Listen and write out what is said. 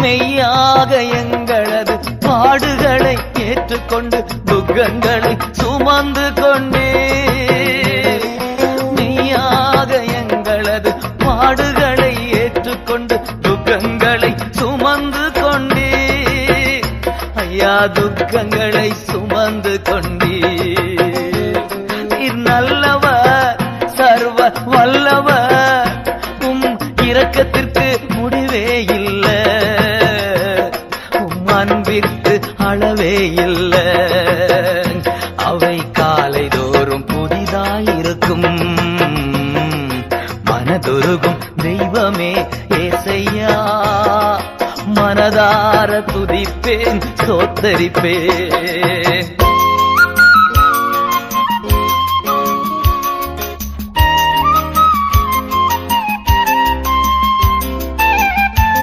மெய்யாக எங்களது பாடுகளை ஏற்றுக்கொண்டு துக்கங்களை சுமந்து கொண்டே மெய்யாக எங்களது பாடுகளை ஏற்றுக்கொண்டு துக்கங்களை சுமந்து கொண்டே ஐயா துக்கங்களை சுமந்து கொண்டே நல்லவர் சர்வ வல்லவர் இரக்கத்திற்கு முடிவே இல்லை அன்பிற்கு அளவே இல்லை அவை காலைதோறும் புதிதாயிருக்கும் மனதுருகும் தெய்வமே ஏசையா மனதார துதிப்பேன் சோத்தரிப்பேன்